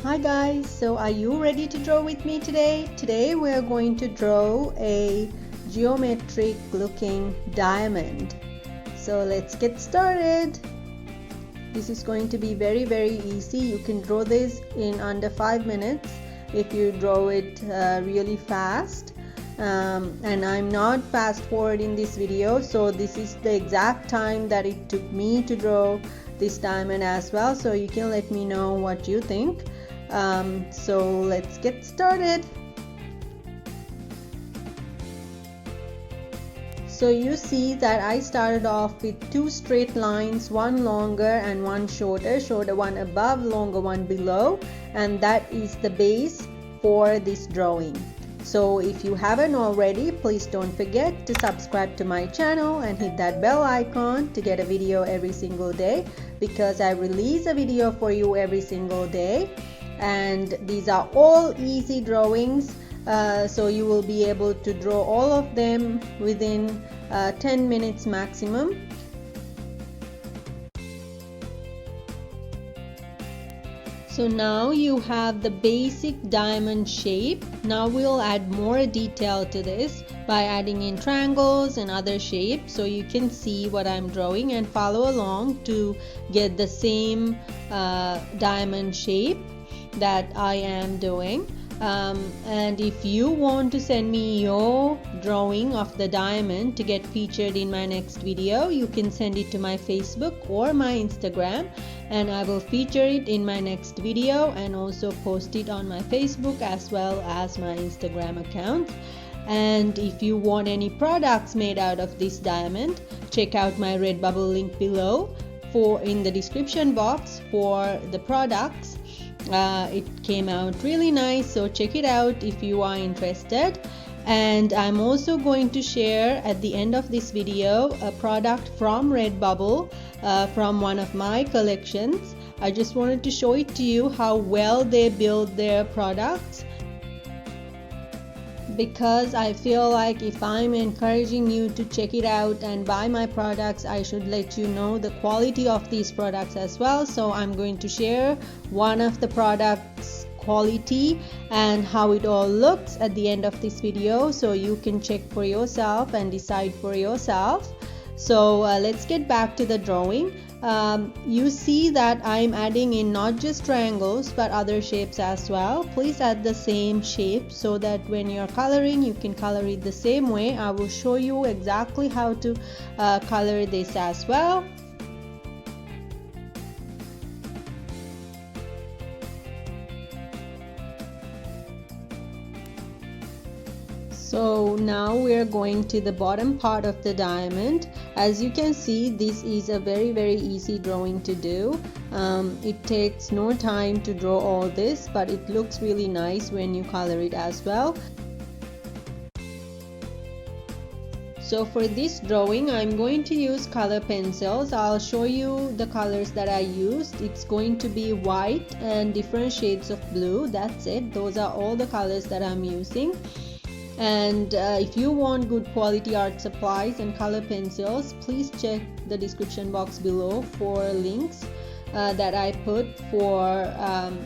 Hi guys, so are you ready to draw with me today? Today we are going to draw a geometric looking diamond. So let's get started. This is going to be very easy. You can draw this in under 5 minutes if you draw it really fast. And I'm not fast forwarding this video, so this is the exact time that it took me to draw this diamond as well, so you can let me know what you think. So let's get started. So you see that I started off with two straight lines, one longer and one shorter one above, longer one below, and that is the base for this drawing. So if you haven't already, please don't forget to subscribe to my channel and hit that bell icon to get a video every single day, because I release a video for you every single day. And these are all easy drawings, so you will be able to draw all of them within 10 minutes maximum. So now you have the basic diamond shape. Now we'll add more detail to this by adding in triangles and other shapes, so you can see what I'm drawing and follow along to get the same diamond shape that I am doing. And if you want to send me your drawing of the diamond to get featured in my next video, you can send it to my Facebook or my Instagram, and I will feature it in my next video and also post it on my Facebook as well as my Instagram account. And if you want any products made out of this diamond, check out my Redbubble link below in the description box for the products. It came out really nice, so check it out if you are interested. And I'm also going to share at the end of this video a product from Redbubble, from one of my collections. I just wanted to show it to you how well they build their products, because I feel like if I'm encouraging you to check it out and buy my products, I should let you know the quality of these products as well. So I'm going to share one of the products quality and how it all looks at the end of this video, so you can check for yourself and decide for yourself. So let's get back to the drawing. You see that I'm adding in not just triangles but other shapes as well. Please add the same shape so that when you're coloring, you can color it the same way. I will show you exactly how to color this as well. So now we are going to the bottom part of the diamond. As you can see, this is a very easy drawing to do. It takes no time to draw all this, but it looks really nice when you color it as well. So for this drawing, I'm going to use color pencils. I'll show you the colors that I used. It's going to be white and different shades of blue. That's it. Those are all the colors that I'm using. And if you want good quality art supplies and color pencils, please check the description box below for links that I put for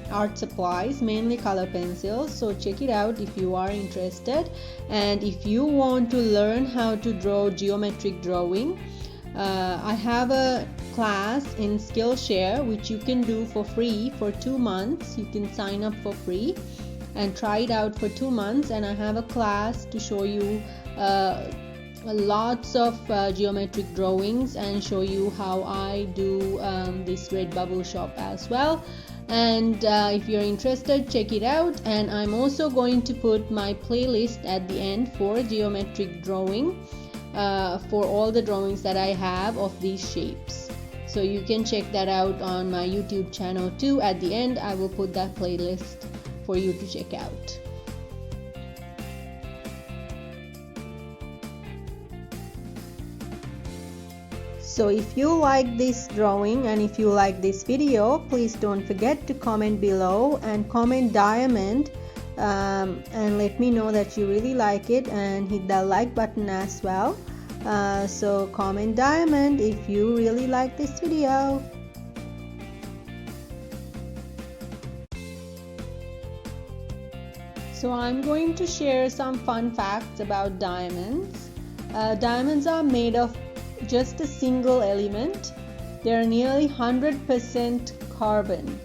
art supplies, mainly color pencils. So check it out if you are interested. And if you want to learn how to draw geometric drawing, I have a class in Skillshare which you can do for free for 2 months. You can sign up for free and try it out for 2 months, and I have a class to show you lots of geometric drawings and show you how I do this Redbubble shop as well. And if you're interested, check it out. And I'm also going to put my playlist at the end for geometric drawing, for all the drawings that I have of these shapes. So you can check that out on my YouTube channel too. At the end, I will put that playlist for you to check out. So if you like this drawing and if you like this video, please don't forget to comment below and comment diamond, and let me know that you really like it, and hit the like button as well. So comment diamond if you really like this video. So I'm going to share some fun facts about diamonds. Diamonds are made of just a single element. They are nearly 100% carbon.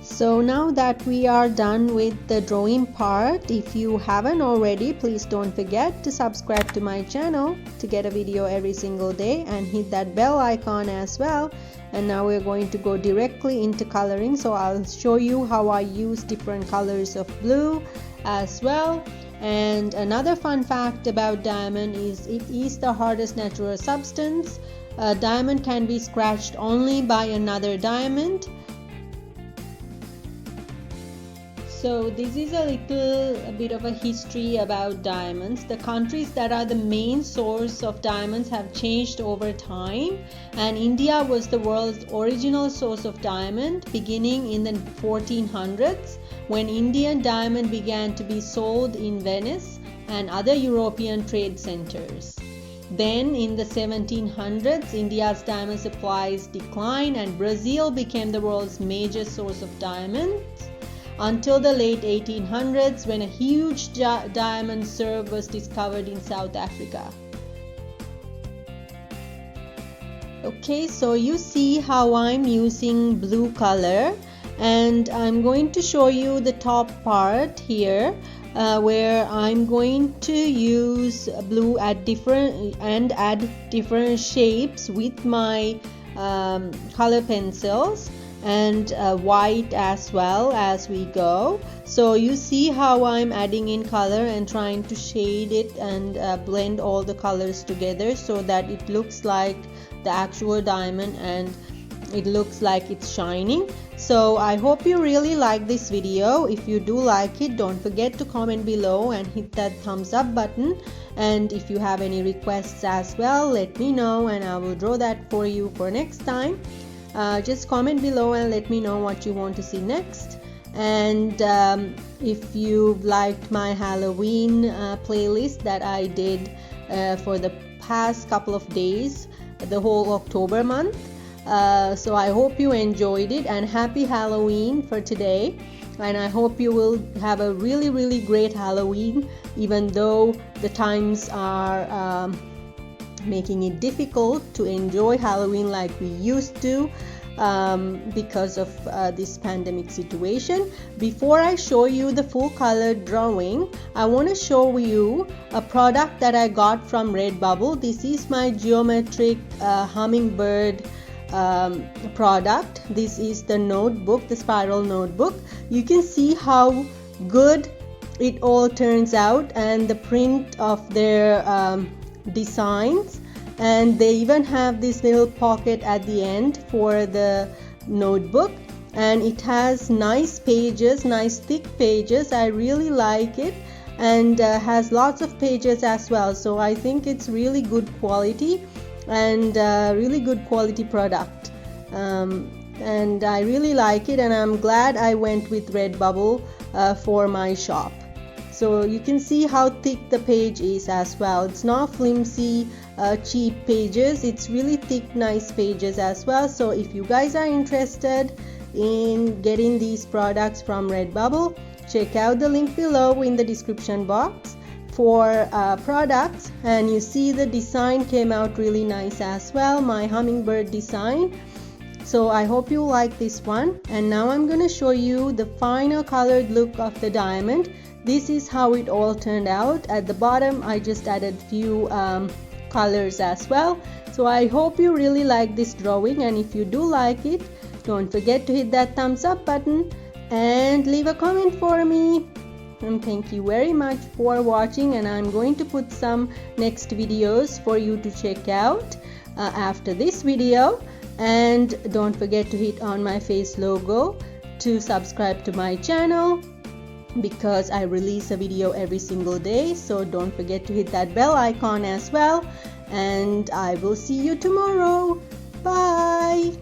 So now that we are done with the drawing part, if you haven't already, please don't forget to subscribe to my channel to get a video every single day and hit that bell icon as well. And now we're going to go directly into coloring. So I'll show you how I use different colors of blue as well. And another fun fact about diamond is it is the hardest natural substance. A diamond can be scratched only by another diamond. So this is a bit of a history about diamonds. The countries that are the main source of diamonds have changed over time, and India was the world's original source of diamond beginning in the 1400s when Indian diamond began to be sold in Venice and other European trade centers. Then in the 1700s, India's diamond supplies declined and Brazil became the world's major source of diamonds, until the late 1800s when a huge diamond reserve was discovered in South Africa. Okay, so you see how I'm using blue color, and I'm going to show you the top part here where I'm going to use blue at add different shapes with my color pencils, and white as well as we go. So you see how I'm adding in color and trying to shade it and blend all the colors together so that it looks like the actual diamond and it looks like it's shining. So I hope you really like this video. If you do like it, don't forget to comment below and hit that thumbs up button. And if you have any requests as well, let me know and I will draw that for you for next time. Just comment below and let me know what you want to see next. And if you liked my Halloween playlist that I did for the past couple of days, the whole October month, so I hope you enjoyed it, and happy Halloween for today. And I hope you will have a really great Halloween, even though the times are making it difficult to enjoy Halloween like we used to because of this pandemic situation. Before I show you the full color drawing, I want to show you a product that I got from Redbubble. This is my geometric hummingbird product. This is the notebook, the spiral notebook. You can see how good it all turns out, and the print of their designs, and they even have this little pocket at the end for the notebook, and it has nice pages, nice thick pages. I really like it, and has lots of pages as well. So I think it's really good quality and really good quality product, and I really like it, and I'm glad I went with Redbubble for my shop. So you can see how thick the page is as well. It's not flimsy, cheap pages. It's really thick, nice pages as well. So if you guys are interested in getting these products from Redbubble, check out the link below in the description box for products. And you see the design came out really nice as well, my hummingbird design. So I hope you like this one. And now I'm going to show you the final colored look of the diamond. This is how it all turned out. At the bottom I just added few colors as well. So I hope you really like this drawing, and if you do like it, don't forget to hit that thumbs up button and leave a comment for me. And thank you very much for watching, and I'm going to put some next videos for you to check out after this video. And don't forget to hit on my face logo to subscribe to my channel, because I release a video every single day. So don't forget to hit that bell icon as well, and I will see you tomorrow. Bye.